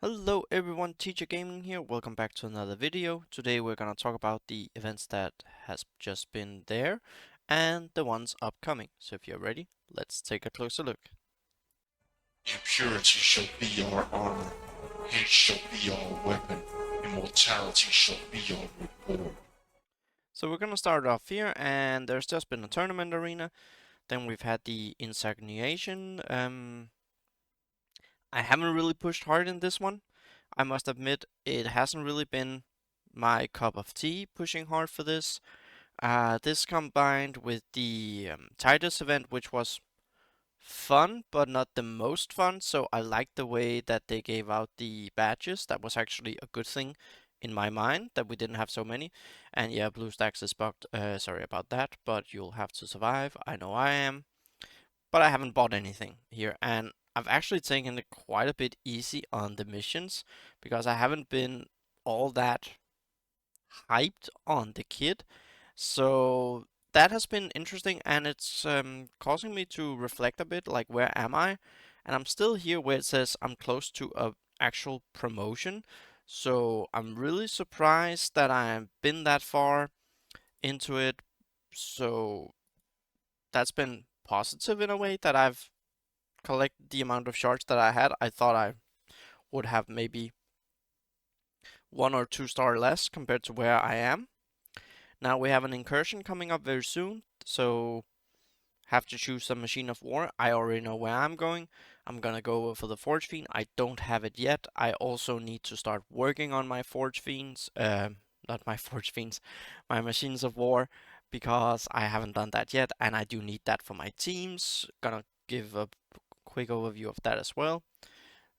Hello everyone, Teacher Gaming here. Welcome back to another video. Today we're gonna talk about the events that has just been there and the ones upcoming. So if you're ready, let's take a closer look. Impurity shall be our armor, hate shall be our weapon, immortality shall be our reward. So we're gonna start off here, and there's just been a tournament arena. Then we've had the insignation. I haven't really pushed hard in this one. I must admit, it hasn't really been my cup of tea pushing hard for this. This combined with the Titus event, which was fun, but not the most fun. So I liked the way that they gave out the badges. That was actually a good thing in my mind that we didn't have so many. And yeah, BlueStacks is bugged. Sorry about that, but you'll have to survive. I know I am, but I haven't bought anything here, and I've actually taken it quite a bit easy on the missions because I haven't been all that hyped on the kid. So that has been interesting, and it's causing me to reflect a bit, like where am I? And I'm still here where it says I'm close to a actual promotion. So I'm really surprised that I've been that far into it. So that's been positive in a way that I've collected the amount of shards that I had. I thought I would have maybe 1 or 2 star less compared to where I am. Now we have an incursion coming up very soon, so have to choose a machine of war. I already know where I'm going. I'm gonna go for the Forge Fiend. I don't have it yet. I also need to start working on my Forge Fiends. Not my Forge Fiends, my machines of war, because I haven't done that yet, and I do need that for my teams. Gonna give a quick overview of that as well.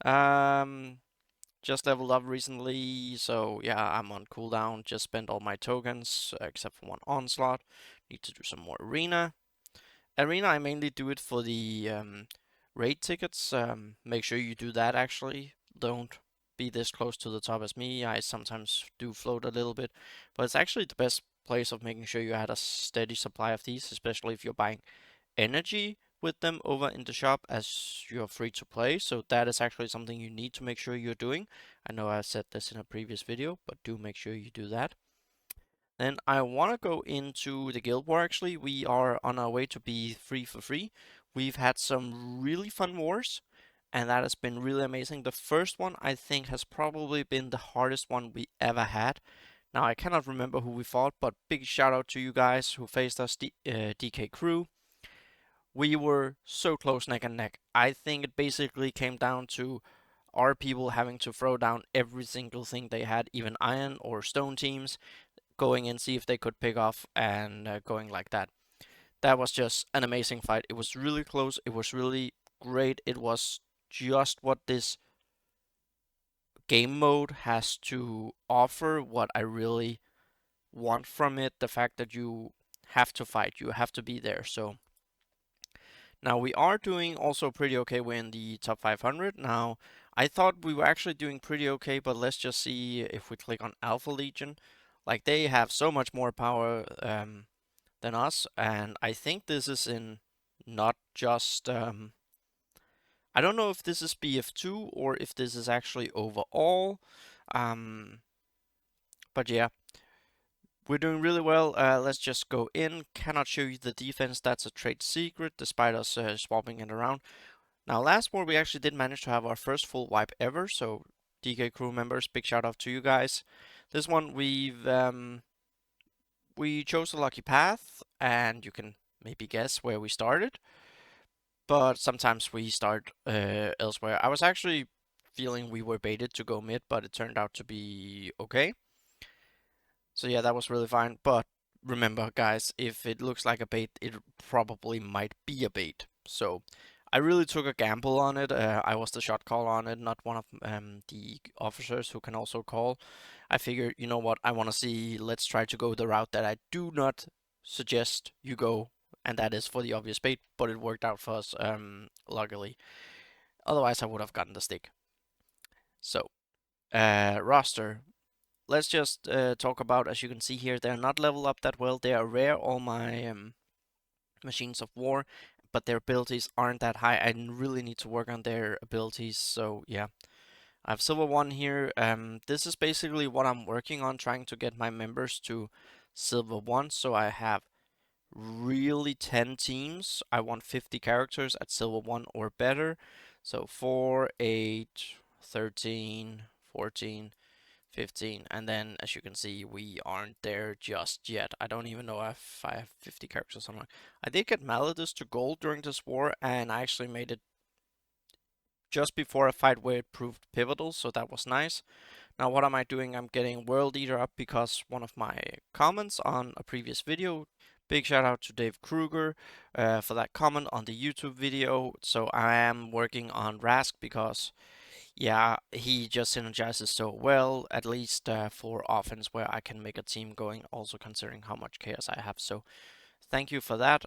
Um, just leveled up recently, so yeah, I'm on cooldown. Just spent all my tokens except for one onslaught. Need to do some more arena. Arena, I mainly do it for the raid tickets. Make sure you do that actually. Don't be this close to the top as me. I sometimes do float a little bit, but it's actually the best place of making sure you had a steady supply of these, especially if you're buying energy with them over in the shop as you're free to play. So that is actually something you need to make sure you're doing. I know I said this in a previous video, but do make sure you do that. Then I want to go into the Guild War actually. We are on our way to be free for free. We've had some really fun wars, and that has been really amazing. The first one I think has probably been the hardest one we ever had. Now I cannot remember who we fought, but big shout out to you guys who faced us, DK Crew. We were so close neck and neck. I think it basically came down to our people having to throw down every single thing they had, even iron or stone teams, going in see if they could pick off and going like that. That was just an amazing fight. It was really close. It was really great. It was just what this game mode has to offer, what I really want from it. The fact that you have to fight, you have to be there. So now we are doing also pretty okay. We're in the top 500. Now I thought we were actually doing pretty okay, but let's just see if we click on Alpha Legion. Like they have so much more power than us, and I think this is in not just I don't know if this is BF2 or if this is actually overall. Um, but yeah, we're doing really well. Let's just go in. Cannot show you the defense. That's a trade secret, despite us swapping it around. Now, last war we actually did manage to have our first full wipe ever. So, DK crew members, big shout out to you guys. This one we chose a lucky path, and you can maybe guess where we started. But sometimes we start elsewhere. I was actually feeling we were baited to go mid, but it turned out to be okay. So yeah, that was really fine. But remember, guys, if it looks like a bait, it probably might be a bait. So I really took a gamble on it. I was the shot call on it, not one of the officers who can also call. I figured, you know what, I want to see. Let's try to go the route that I do not suggest you go, and that is for the obvious bait. But it worked out for us, luckily. Otherwise, I would have gotten the stick. So roster. Let's just talk about, as you can see here, they're not leveled up that well. They are rare, all my machines of war, but their abilities aren't that high. I really need to work on their abilities, so yeah. I have Silver 1 here. This is basically what I'm working on, trying to get my members to Silver 1, so I have really 10 teams. I want 50 characters at Silver 1 or better. So 4, 8, 13, 14, 15, and then as you can see, we aren't there just yet. I don't even know if I have 50 characters or not. I did get Malladus to gold during this war, and I actually made it just before a fight where it proved pivotal, so that was nice. Now what am I doing? I'm getting World Eater up because one of my comments on a previous video. Big shout out to Dave Kruger for that comment on the YouTube video. So I am working on Rask because, yeah, he just synergizes so well, at least for offense where I can make a team going, also considering how much chaos I have. So thank you for that.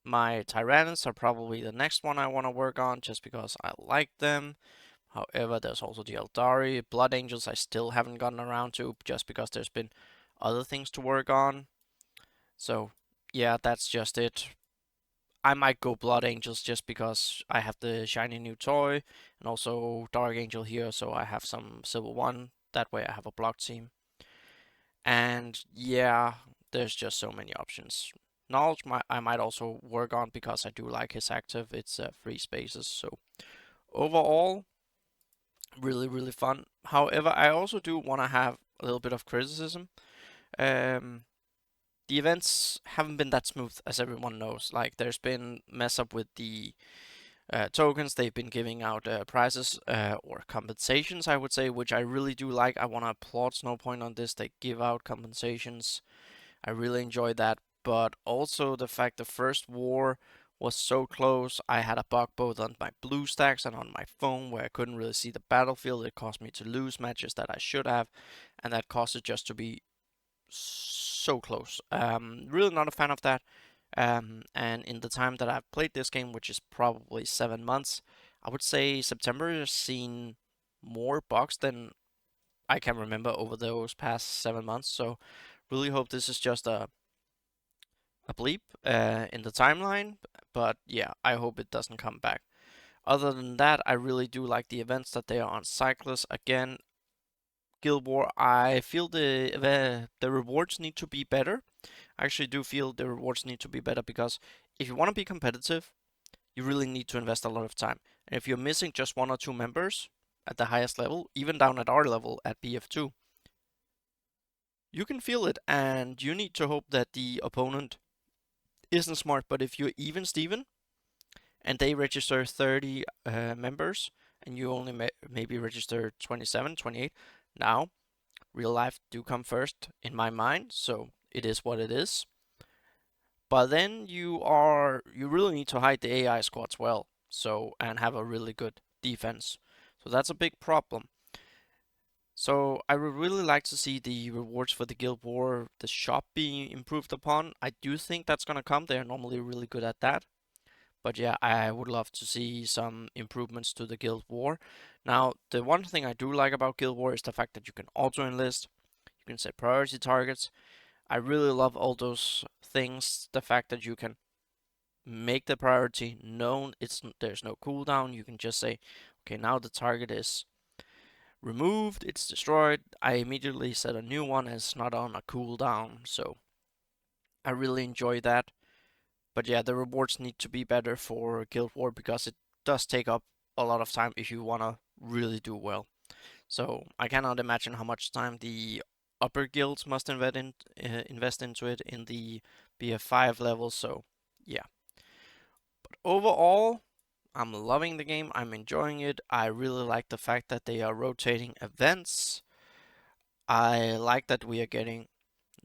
My Tyrannus are probably the next one I want to work on just because I like them. However, there's also the Eldari. Blood Angels I still haven't gotten around to just because there's been other things to work on. So, yeah, that's just it. I might go Blood Angels just because I have the shiny new toy and also Dark Angel here, so I have some Silver 1. That way I have a block team. And yeah, there's just so many options. Knowledge I might also work on because I do like his active. It's free spaces. So overall, really, really fun. However, I also do want to have a little bit of criticism. Um, the events haven't been that smooth, as everyone knows. Like, there's been mess up with the tokens. They've been giving out prizes or compensations, I would say, which I really do like. I want to applaud Snowpoint on this. They give out compensations. I really enjoy that. But also the fact the first war was so close. I had a bug both on my BlueStacks and on my phone where I couldn't really see the battlefield. It caused me to lose matches that I should have, and that caused it just to be so close. Really not a fan of that. And in the time that I've played this game, which is probably 7 months, I would say September has seen more bugs than I can remember over those past 7 months. So really hope this is just a bleep in the timeline. But yeah, I hope it doesn't come back. Other than that, I really do like the events that they are on Cyclus. Again, Guild War, I feel the rewards need to be better. I actually do feel the rewards need to be better because if you want to be competitive, you really need to invest a lot of time. And if you're missing just 1 or 2 members at the highest level, even down at our level at BF2, you can feel it, and you need to hope that the opponent isn't smart. But if you're even Steven and they register 30 members and you only maybe register 27, 28, now real life do come first in my mind, so it is what it is. But then you really need to hide the AI squads well, so and have a really good defense. So that's a big problem. So I would really like to see the rewards for the Guild War, the shop being improved upon. I do think that's gonna come. They're normally really good at that. But yeah, I would love to see some improvements to the Guild War. Now, the one thing I do like about Guild War is the fact that you can auto enlist, you can set priority targets. I really love all those things. The fact that you can make the priority known, there's no cooldown. You can just say, okay, now the target is removed, it's destroyed. I immediately set a new one as not on a cooldown. So I really enjoy that. But yeah, the rewards need to be better for Guild War because it does take up a lot of time if you want to really do well. So I cannot imagine how much time the upper guilds must invest into it in the BF5 level. So yeah, but overall, I'm loving the game. I'm enjoying it. I really like the fact that they are rotating events. I like that we are getting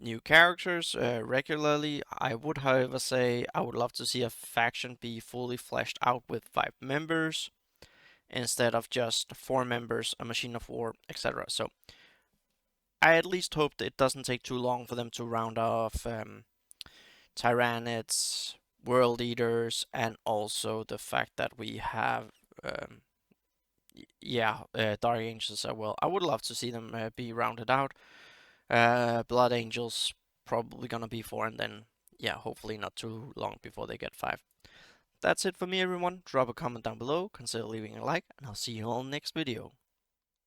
new characters regularly. I would, however, say I would love to see a faction be fully fleshed out with 5 members instead of just 4 members, a machine of war, etc. So I at least hope that it doesn't take too long for them to round off Tyranids, World Eaters, and also the fact that we have, Dark Angels as well. I would love to see them be rounded out. Blood Angels probably gonna be 4, and then yeah, hopefully not too long before they get 5. That's it for me, everyone. Drop a comment down below, consider leaving a like, and I'll see you all next video.